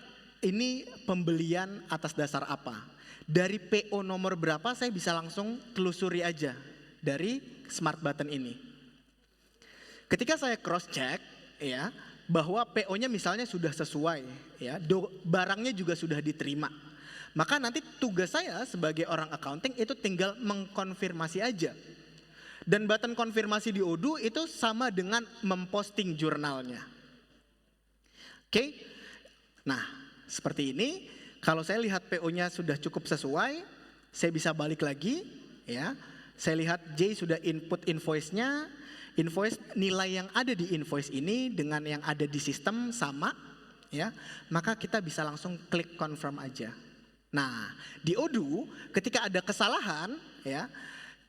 ini pembelian atas dasar apa. Dari PO nomor berapa saya bisa langsung telusuri aja dari smart button ini. Ketika saya cross check ya, bahwa PO-nya misalnya sudah sesuai ya, barangnya juga sudah diterima. Maka nanti tugas saya sebagai orang accounting itu tinggal mengkonfirmasi aja. Dan button konfirmasi di Odoo itu sama dengan memposting jurnalnya. Oke. Nah, seperti ini. Kalau saya lihat PO-nya sudah cukup sesuai, saya bisa balik lagi ya. Saya lihat J sudah input invoice-nya. Invoice, nilai yang ada di invoice ini dengan yang ada di sistem sama ya. Maka kita bisa langsung klik confirm aja. Nah, di Odoo ketika ada kesalahan ya,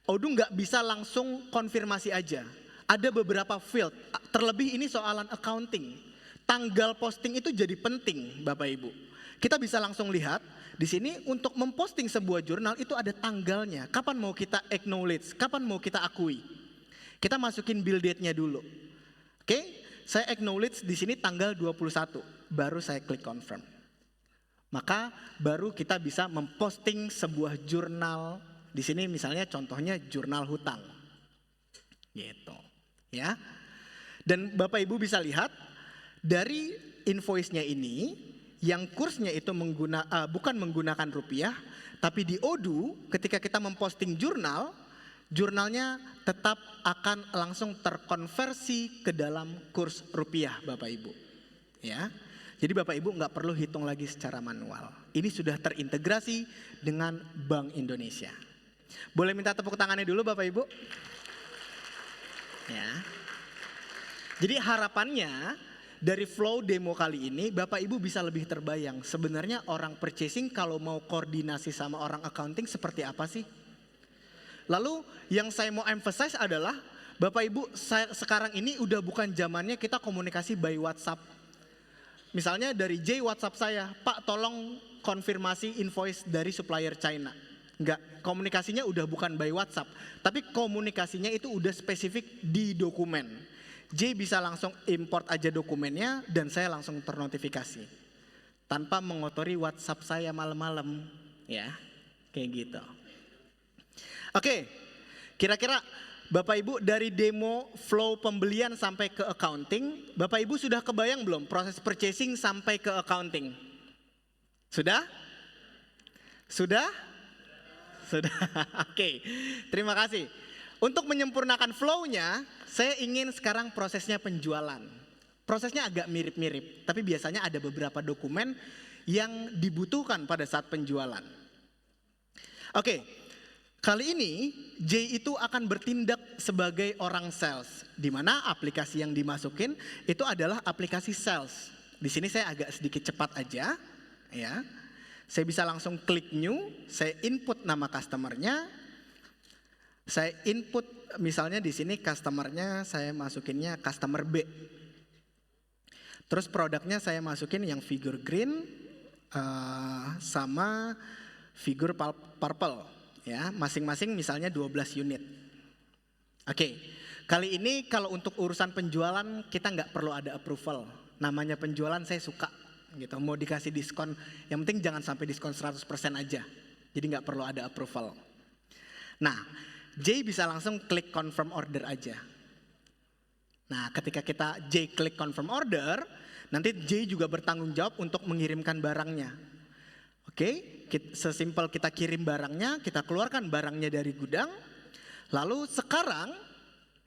Odoo nggak bisa langsung konfirmasi aja. Ada beberapa field, terlebih ini soalan accounting. Tanggal posting itu jadi penting Bapak Ibu. Kita bisa langsung lihat di sini untuk memposting sebuah jurnal itu ada tanggalnya. Kapan mau kita acknowledge, kapan mau kita akui. Kita masukin bill date-nya dulu. Oke, saya acknowledge di sini tanggal 21, baru saya klik confirm. Maka baru kita bisa memposting sebuah jurnal. Di sini misalnya contohnya jurnal hutang. Gitu. Ya. Dan Bapak Ibu bisa lihat dari invoice-nya ini yang kursnya itu bukan menggunakan rupiah, tapi di Odoo ketika kita memposting jurnal, jurnalnya tetap akan langsung terkonversi ke dalam kurs rupiah Bapak Ibu. Ya. Jadi Bapak Ibu nggak perlu hitung lagi secara manual. Ini sudah terintegrasi dengan Bank Indonesia. Boleh minta tepuk tangannya dulu Bapak Ibu? Ya. Jadi harapannya dari flow demo kali ini Bapak Ibu bisa lebih terbayang. Sebenarnya orang purchasing kalau mau koordinasi sama orang accounting seperti apa sih? Lalu yang saya mau emphasize adalah Bapak Ibu sekarang ini udah bukan zamannya kita komunikasi by WhatsApp. Misalnya dari J WhatsApp saya, Pak tolong konfirmasi invoice dari supplier China. Enggak, komunikasinya udah bukan by WhatsApp. Tapi komunikasinya itu udah spesifik di dokumen. J bisa langsung import aja dokumennya dan saya langsung ternotifikasi. Tanpa mengotori WhatsApp saya malam-malam. Ya, kayak gitu. Oke, kira-kira Bapak Ibu dari demo flow pembelian sampai ke accounting, Bapak Ibu sudah kebayang belum proses purchasing sampai ke accounting? Sudah? Sudah? Sudah. Oke, terima kasih. Untuk menyempurnakan flow-nya, saya ingin sekarang prosesnya penjualan. Prosesnya agak mirip-mirip, tapi biasanya ada beberapa dokumen yang dibutuhkan pada saat penjualan. Oke. Kali ini J itu akan bertindak sebagai orang sales, di mana aplikasi yang dimasukin itu adalah aplikasi sales. Di sini saya agak sedikit cepat aja, ya. Saya bisa langsung klik new, saya input nama customernya, saya input misalnya di sini customernya saya masukinnya customer B. Terus produknya saya masukin yang figure green sama figure purple. Ya, masing-masing misalnya 12 unit. Oke, kali ini kalau untuk urusan penjualan kita nggak perlu ada approval. Namanya penjualan saya suka gitu, mau dikasih diskon, yang penting jangan sampai diskon 100% aja. Jadi nggak perlu ada approval. Nah, J bisa langsung klik confirm order aja. Nah, ketika kita J klik confirm order, nanti J juga bertanggung jawab untuk mengirimkan barangnya. Oke, sesimpel kita kirim barangnya, kita keluarkan barangnya dari gudang. Lalu sekarang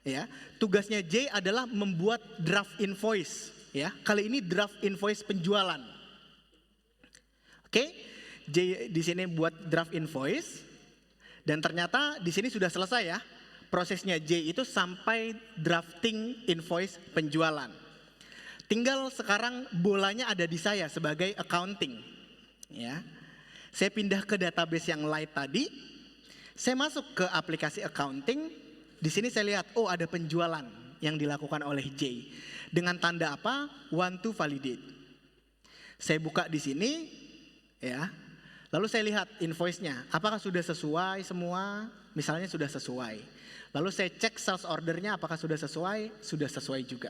ya, tugasnya J adalah membuat draft invoice ya. Kali ini draft invoice penjualan. Oke, J di sini buat draft invoice dan ternyata di sini sudah selesai ya. Prosesnya J itu sampai drafting invoice penjualan. Tinggal sekarang bolanya ada di saya sebagai accounting. Ya. Saya pindah ke database yang light tadi. Saya masuk ke aplikasi accounting. Di sini saya lihat, oh ada penjualan yang dilakukan oleh J. Dengan tanda apa? Want to validate. Saya buka di sini, ya. Lalu saya lihat invoice-nya, apakah sudah sesuai semua? Misalnya sudah sesuai. Lalu saya cek sales order-nya apakah sudah sesuai juga.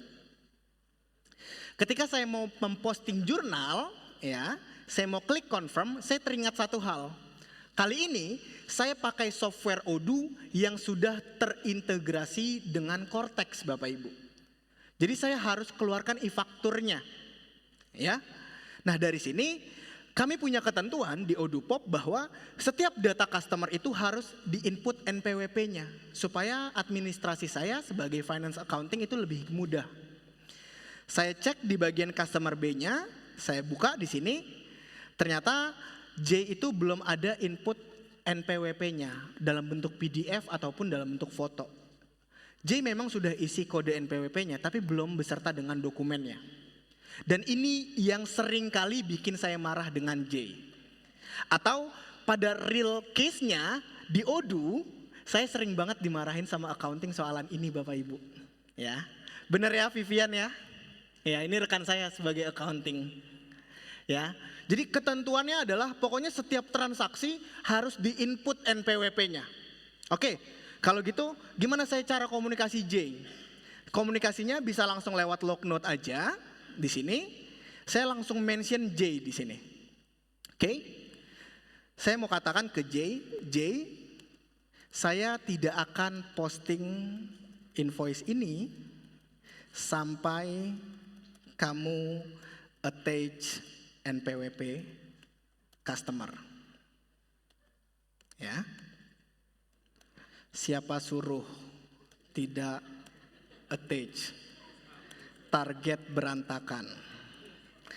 Ketika saya mau memposting jurnal, ya, saya mau klik confirm, saya teringat satu hal. Kali ini saya pakai software Odoo yang sudah terintegrasi dengan Cortex, Bapak Ibu. Jadi saya harus keluarkan e-fakturnya. Ya. Nah, dari sini kami punya ketentuan di Odoo Pop bahwa setiap data customer itu harus di-input NPWP-nya supaya administrasi saya sebagai finance accounting itu lebih mudah. Saya cek di bagian customer B-nya, saya buka di sini, ternyata J itu belum ada input NPWP-nya dalam bentuk PDF ataupun dalam bentuk foto. J memang sudah isi kode NPWP-nya tapi belum beserta dengan dokumennya. Dan ini yang sering kali bikin saya marah dengan J. Atau pada real case-nya di Odoo, saya sering banget dimarahin sama accounting soalan ini Bapak Ibu. Ya, bener ya Vivian ya? Ya, ini rekan saya sebagai accounting. Ya, jadi ketentuannya adalah pokoknya setiap transaksi harus di-input NPWP-nya. Oke, kalau gitu gimana saya cara komunikasi J? Komunikasinya bisa langsung lewat log note aja di sini. Saya langsung mention J di sini. Oke, saya mau katakan ke J, saya tidak akan posting invoice ini sampai kamu attach NPWP customer. Ya. Siapa suruh tidak attach? Target berantakan.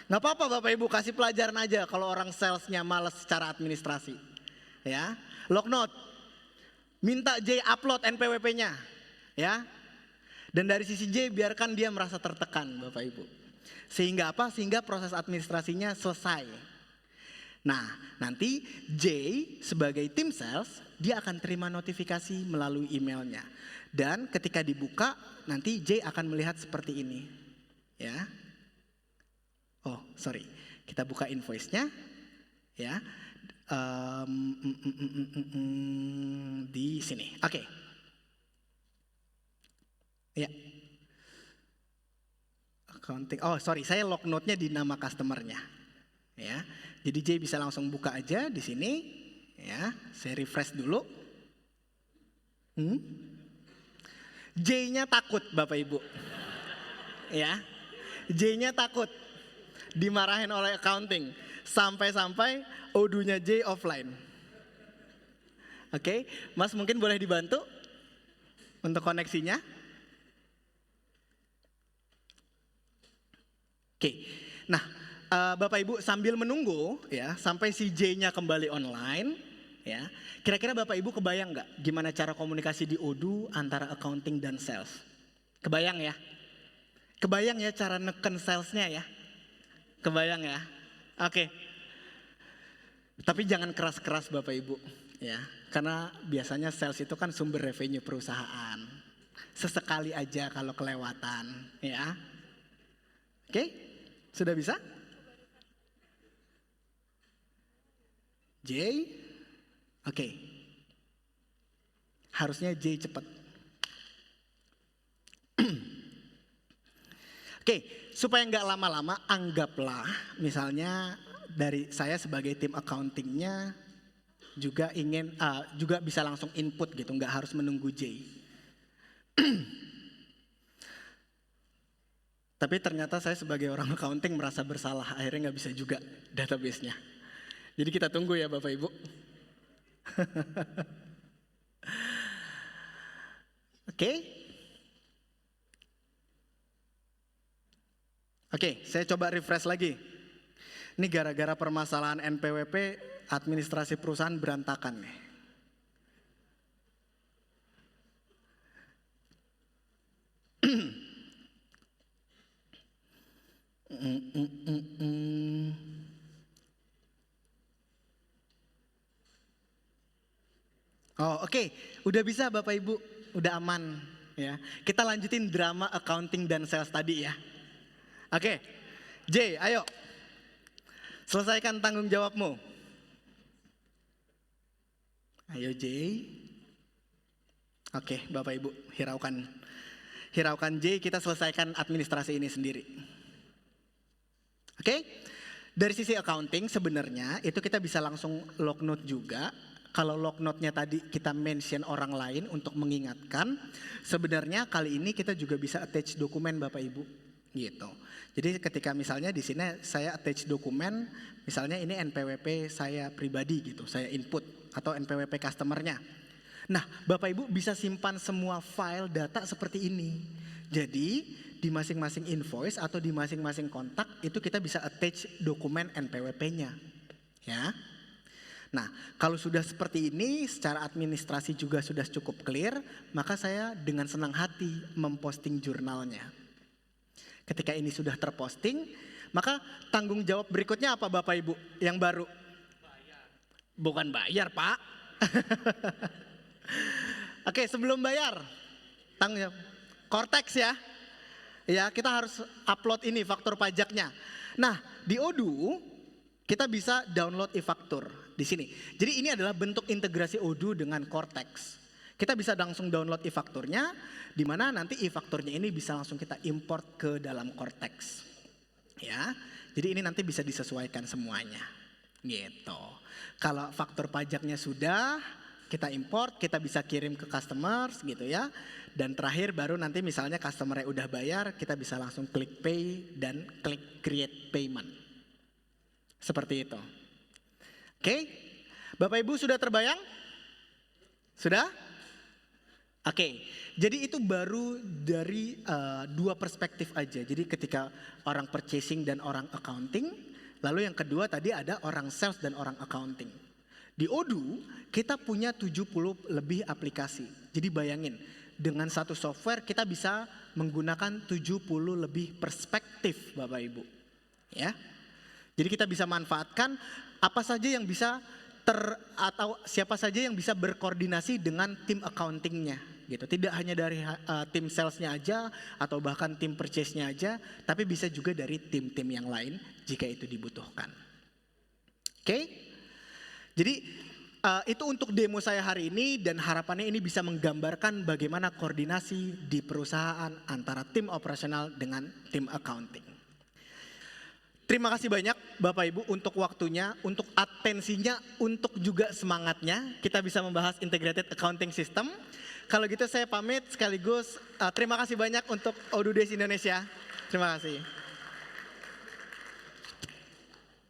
Nggak apa-apa Bapak Ibu, kasih pelajaran aja kalau orang salesnya malas secara administrasi. Ya. Log note. Minta J upload NPWP-nya. Ya. Dan dari sisi J biarkan dia merasa tertekan Bapak Ibu. Sehingga apa? Sehingga proses administrasinya selesai. Nah, nanti J sebagai tim sales, dia akan terima notifikasi melalui emailnya. Dan ketika dibuka, nanti J akan melihat seperti ini. Ya. Oh, sorry. Kita buka invoice-nya. Ya. Di sini. Oke. Ya. Accounting. Oh sorry, saya log note-nya di nama customer-nya. Ya, jadi J bisa langsung buka aja di sini. Ya, saya refresh dulu. J-nya takut Bapak Ibu. Ya, J-nya takut dimarahin oleh accounting. Sampai-sampai Odoo-nya J offline. Oke, Mas mungkin boleh dibantu untuk koneksinya. Oke, nah Bapak Ibu sambil menunggu ya sampai si J-nya kembali online ya, kira-kira Bapak Ibu kebayang nggak gimana cara komunikasi di Odoo antara accounting dan sales? Kebayang ya? Kebayang ya cara neken salesnya ya? Kebayang ya? Oke. Tapi jangan keras-keras Bapak Ibu ya, karena biasanya sales itu kan sumber revenue perusahaan. Sesekali aja kalau kelewatan ya. Oke? Sudah bisa? J? Oke. Harusnya J cepat. Oke, supaya nggak lama-lama, anggaplah misalnya dari saya sebagai tim accountingnya juga ingin juga bisa langsung input gitu, nggak harus menunggu J. Tapi ternyata saya sebagai orang accounting merasa bersalah, akhirnya nggak bisa juga database-nya. Jadi kita tunggu ya Bapak Ibu. Oke, saya coba refresh lagi. Ini gara-gara permasalahan NPWP, administrasi perusahaan berantakan nih. Mm, mm, mm, mm. Oh, oke. Udah bisa Bapak Ibu, udah aman ya. Kita lanjutin drama accounting dan sales tadi ya. Oke. J, ayo. Selesaikan tanggung jawabmu. Ayo J. Oke, Bapak Ibu, hiraukan J, kita selesaikan administrasi ini sendiri. Oke? Dari sisi accounting sebenarnya itu kita bisa langsung log note juga. Kalau log note-nya tadi kita mention orang lain untuk mengingatkan, sebenarnya kali ini kita juga bisa attach dokumen Bapak Ibu gitu. Jadi ketika misalnya di sini saya attach dokumen, misalnya ini NPWP saya pribadi gitu, saya input atau NPWP customer-nya. Nah, Bapak Ibu bisa simpan semua file data seperti ini. Jadi di masing-masing invoice atau di masing-masing kontak itu kita bisa attach dokumen NPWP-nya. Ya. Nah, kalau sudah seperti ini, secara administrasi juga sudah cukup clear, maka saya dengan senang hati memposting jurnalnya. Ketika ini sudah terposting, maka tanggung jawab berikutnya apa Bapak Ibu yang baru? Bayar. Bukan bayar Pak. Oke, sebelum bayar, tanggung jawab. Cortex ya. Ya, kita harus upload ini faktur pajaknya. Nah, di Odoo kita bisa download e-faktur di sini. Jadi ini adalah bentuk integrasi Odoo dengan Cortex. Kita bisa langsung download e-fakturnya, di mana nanti e-fakturnya ini bisa langsung kita import ke dalam Cortex. Ya, jadi ini nanti bisa disesuaikan semuanya. Gitu. Kalau faktur pajaknya sudah, kita import, kita bisa kirim ke customers gitu ya. Dan terakhir baru nanti misalnya customer-nya udah bayar, kita bisa langsung klik pay dan klik create payment. Seperti itu. Oke, Bapak Ibu sudah terbayang? Sudah? Oke, jadi itu baru dari dua perspektif aja. Jadi ketika orang purchasing dan orang accounting, lalu yang kedua tadi ada orang sales dan orang accounting. Di Odoo kita punya 70 lebih aplikasi. Jadi bayangin, dengan satu software kita bisa menggunakan 70 lebih perspektif Bapak Ibu. Ya. Jadi kita bisa manfaatkan apa saja yang bisa atau siapa saja yang bisa berkoordinasi dengan tim accountingnya gitu. Tidak hanya dari tim salesnya aja atau bahkan tim purchase-nya aja, tapi bisa juga dari tim-tim yang lain jika itu dibutuhkan. Oke? Jadi itu untuk demo saya hari ini dan harapannya ini bisa menggambarkan bagaimana koordinasi di perusahaan antara tim operasional dengan tim accounting. Terima kasih banyak Bapak Ibu untuk waktunya, untuk atensinya, untuk juga semangatnya. Kita bisa membahas integrated accounting system. Kalau gitu saya pamit sekaligus terima kasih banyak untuk Odoo Days Indonesia. Terima kasih.